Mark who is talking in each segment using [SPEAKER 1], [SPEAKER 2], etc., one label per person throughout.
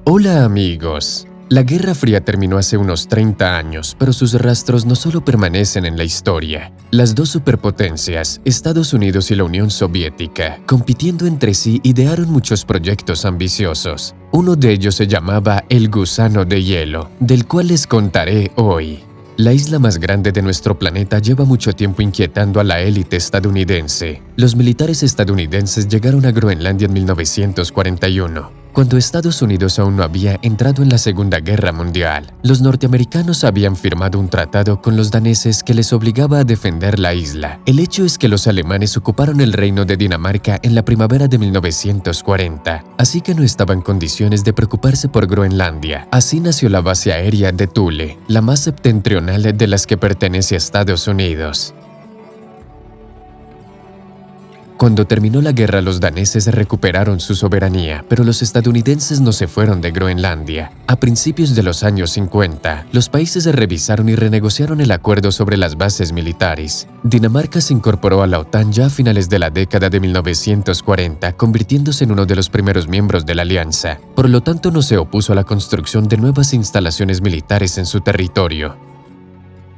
[SPEAKER 1] Hola amigos. La Guerra Fría terminó hace unos 30 años, pero sus rastros no solo permanecen en la historia. Las dos superpotencias, Estados Unidos y la Unión Soviética, compitiendo entre sí, idearon muchos proyectos ambiciosos. Uno de ellos se llamaba el Gusano de Hielo, del cual les contaré hoy. La isla más grande de nuestro planeta lleva mucho tiempo inquietando a la élite estadounidense. Los militares estadounidenses llegaron a Groenlandia en 1941. Cuando Estados Unidos aún no había entrado en la Segunda Guerra Mundial, los norteamericanos habían firmado un tratado con los daneses que les obligaba a defender la isla. El hecho es que los alemanes ocuparon el reino de Dinamarca en la primavera de 1940, así que no estaba en condiciones de preocuparse por Groenlandia. Así nació la base aérea de Thule, la más septentrional de las que pertenece a Estados Unidos. Cuando terminó la guerra, los daneses recuperaron su soberanía, pero los estadounidenses no se fueron de Groenlandia. A principios de los años 50, los países revisaron y renegociaron el acuerdo sobre las bases militares. Dinamarca se incorporó a la OTAN ya a finales de la década de 1940, convirtiéndose en uno de los primeros miembros de la alianza. Por lo tanto, no se opuso a la construcción de nuevas instalaciones militares en su territorio.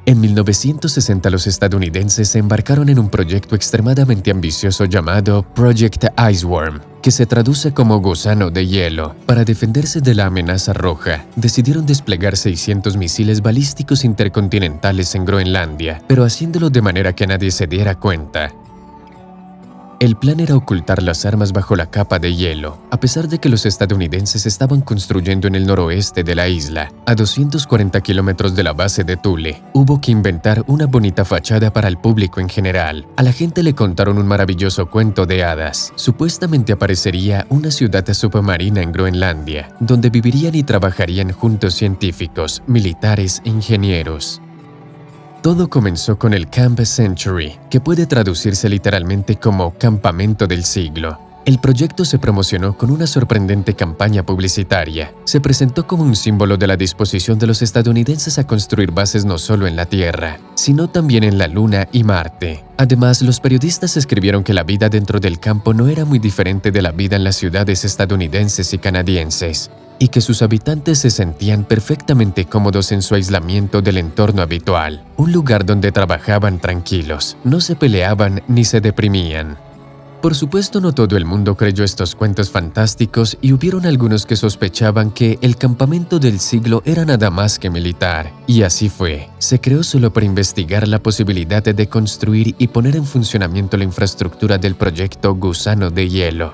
[SPEAKER 1] En 1960 los estadounidenses se embarcaron en un proyecto extremadamente ambicioso llamado Project Iceworm, que se traduce como Gusano de Hielo. Para defenderse de la amenaza roja, decidieron desplegar 600 misiles balísticos intercontinentales en Groenlandia, pero haciéndolo de manera que nadie se diera cuenta. El plan era ocultar las armas bajo la capa de hielo, a pesar de que los estadounidenses estaban construyendo en el noroeste de la isla, a 240 kilómetros de la base de Thule. Hubo que inventar una bonita fachada para el público en general. A la gente le contaron un maravilloso cuento de hadas. Supuestamente aparecería una ciudad submarina en Groenlandia, donde vivirían y trabajarían juntos científicos, militares e ingenieros. Todo comenzó con el Camp Century, que puede traducirse literalmente como Campamento del Siglo. El proyecto se promocionó con una sorprendente campaña publicitaria. Se presentó como un símbolo de la disposición de los estadounidenses a construir bases no solo en la Tierra, sino también en la Luna y Marte. Además, los periodistas escribieron que la vida dentro del campo no era muy diferente de la vida en las ciudades estadounidenses y canadienses, y que sus habitantes se sentían perfectamente cómodos en su aislamiento del entorno habitual, un lugar donde trabajaban tranquilos, no se peleaban ni se deprimían. Por supuesto, no todo el mundo creyó estos cuentos fantásticos y hubieron algunos que sospechaban que el campamento del siglo era nada más que militar. Y así fue. Se creó solo para investigar la posibilidad de construir y poner en funcionamiento la infraestructura del proyecto Gusano de Hielo.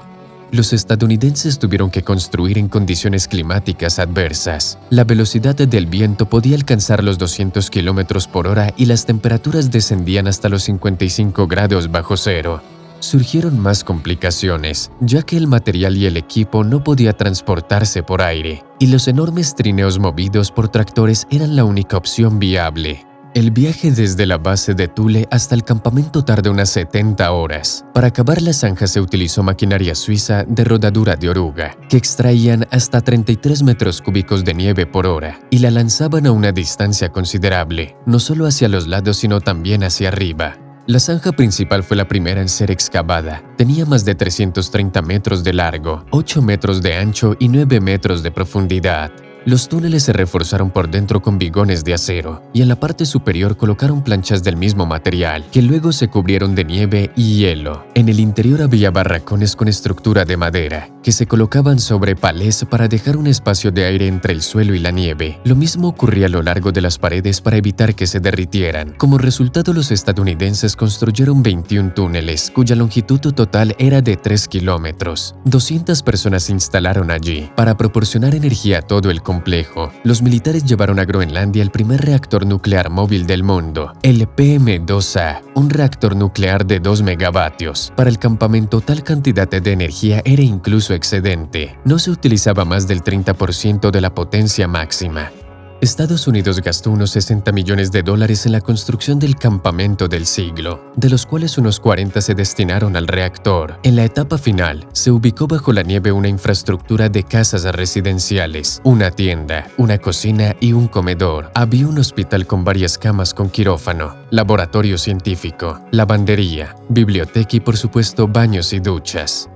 [SPEAKER 1] Los estadounidenses tuvieron que construir en condiciones climáticas adversas. La velocidad del viento podía alcanzar los 200 kilómetros por hora y las temperaturas descendían hasta los 55 grados bajo cero. Surgieron más complicaciones, ya que el material y el equipo no podía transportarse por aire, y los enormes trineos movidos por tractores eran la única opción viable. El viaje desde la base de Thule hasta el campamento tardó unas 70 horas. Para acabar la zanja se utilizó maquinaria suiza de rodadura de oruga, que extraían hasta 33 metros cúbicos de nieve por hora y la lanzaban a una distancia considerable, no solo hacia los lados sino también hacia arriba. La zanja principal fue la primera en ser excavada. Tenía más de 330 metros de largo, 8 metros de ancho y 9 metros de profundidad. Los túneles se reforzaron por dentro con vigones de acero y en la parte superior colocaron planchas del mismo material, que luego se cubrieron de nieve y hielo. En el interior había barracones con estructura de madera, que se colocaban sobre palés para dejar un espacio de aire entre el suelo y la nieve. Lo mismo ocurría a lo largo de las paredes para evitar que se derritieran. Como resultado, los estadounidenses construyeron 21 túneles, cuya longitud total era de 3 kilómetros. 200 personas se instalaron allí para proporcionar energía a todo el complejo. Los militares llevaron a Groenlandia el primer reactor nuclear móvil del mundo, el PM-2A, un reactor nuclear de 2 megavatios. Para el campamento, tal cantidad de energía era incluso excedente. No se utilizaba más del 30% de la potencia máxima. Estados Unidos gastó unos $60 millones en la construcción del campamento del siglo, de los cuales unos 40 se destinaron al reactor. En la etapa final, se ubicó bajo la nieve una infraestructura de casas residenciales, una tienda, una cocina y un comedor. Había un hospital con varias camas con quirófano, laboratorio científico, lavandería, biblioteca y por supuesto baños y duchas.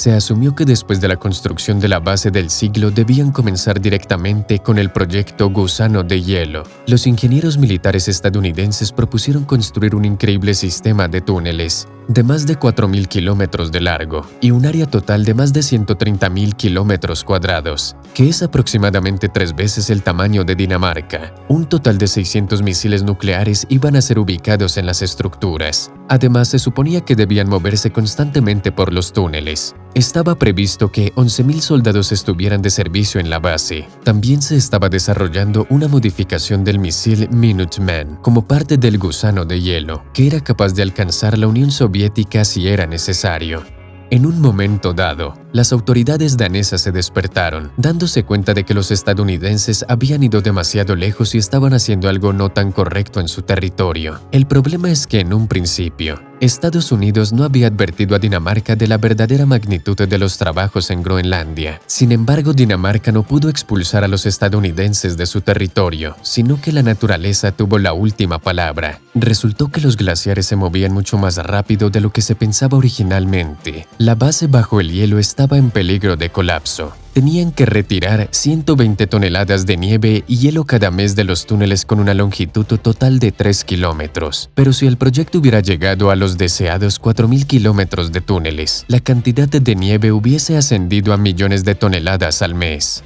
[SPEAKER 1] Se asumió que después de la construcción de la base del siglo debían comenzar directamente con el proyecto Gusano de Hielo. Los ingenieros militares estadounidenses propusieron construir un increíble sistema de túneles de más de 4.000 kilómetros de largo y un área total de más de 130.000 kilómetros cuadrados, que es aproximadamente 3 veces el tamaño de Dinamarca. Un total de 600 misiles nucleares iban a ser ubicados en las estructuras. Además, se suponía que debían moverse constantemente por los túneles. Estaba previsto que 11.000 soldados estuvieran de servicio en la base. También se estaba desarrollando una modificación del misil Minuteman como parte del Gusano de Hielo, que era capaz de alcanzar la Unión Soviética si era necesario. En un momento dado, las autoridades danesas se despertaron, dándose cuenta de que los estadounidenses habían ido demasiado lejos y estaban haciendo algo no tan correcto en su territorio. El problema es que en un principio, Estados Unidos no había advertido a Dinamarca de la verdadera magnitud de los trabajos en Groenlandia. Sin embargo, Dinamarca no pudo expulsar a los estadounidenses de su territorio, sino que la naturaleza tuvo la última palabra. Resultó que los glaciares se movían mucho más rápido de lo que se pensaba originalmente. La base bajo el hielo estaba en peligro de colapso. Tenían que retirar 120 toneladas de nieve y hielo cada mes de los túneles con una longitud total de 3 kilómetros. Pero si el proyecto hubiera llegado a los deseados 4.000 kilómetros de túneles, la cantidad de nieve hubiese ascendido a millones de toneladas al mes.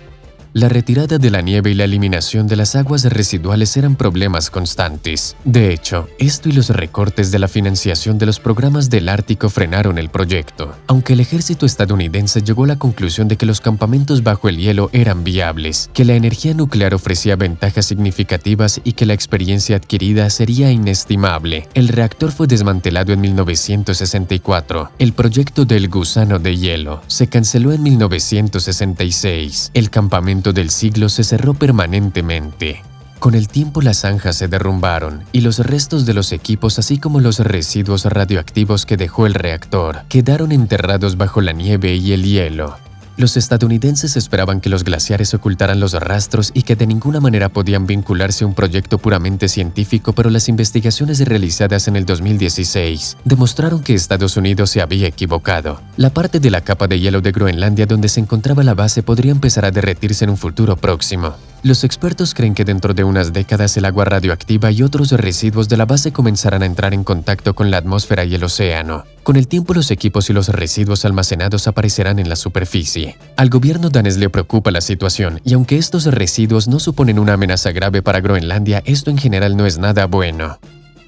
[SPEAKER 1] La retirada de la nieve y la eliminación de las aguas residuales eran problemas constantes. De hecho, esto y los recortes de la financiación de los programas del Ártico frenaron el proyecto. Aunque el ejército estadounidense llegó a la conclusión de que los campamentos bajo el hielo eran viables, que la energía nuclear ofrecía ventajas significativas y que la experiencia adquirida sería inestimable, el reactor fue desmantelado en 1964. El proyecto del Gusano de Hielo se canceló en 1966. El campamento del siglo se cerró permanentemente. Con el tiempo las zanjas se derrumbaron y los restos de los equipos así como los residuos radioactivos que dejó el reactor quedaron enterrados bajo la nieve y el hielo. Los estadounidenses esperaban que los glaciares ocultaran los rastros y que de ninguna manera podían vincularse a un proyecto puramente científico, pero las investigaciones realizadas en el 2016 demostraron que Estados Unidos se había equivocado. La parte de la capa de hielo de Groenlandia donde se encontraba la base podría empezar a derretirse en un futuro próximo. Los expertos creen que dentro de unas décadas el agua radioactiva y otros residuos de la base comenzarán a entrar en contacto con la atmósfera y el océano. Con el tiempo los equipos y los residuos almacenados aparecerán en la superficie. Al gobierno danés le preocupa la situación y aunque estos residuos no suponen una amenaza grave para Groenlandia, esto en general no es nada bueno.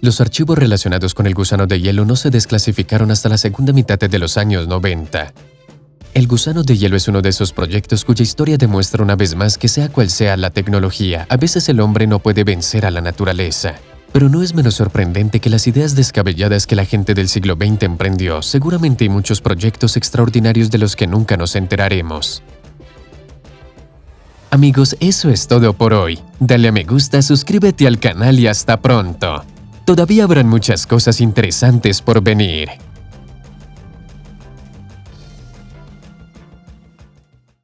[SPEAKER 1] Los archivos relacionados con el gusano de hielo no se desclasificaron hasta la segunda mitad de los años 90. El Gusano de Hielo es uno de esos proyectos cuya historia demuestra una vez más que sea cual sea la tecnología, a veces el hombre no puede vencer a la naturaleza. Pero no es menos sorprendente que las ideas descabelladas que la gente del siglo XX emprendió. Seguramente hay muchos proyectos extraordinarios de los que nunca nos enteraremos. Amigos, eso es todo por hoy. Dale a me gusta, suscríbete al canal y hasta pronto. Todavía habrán muchas cosas interesantes por venir.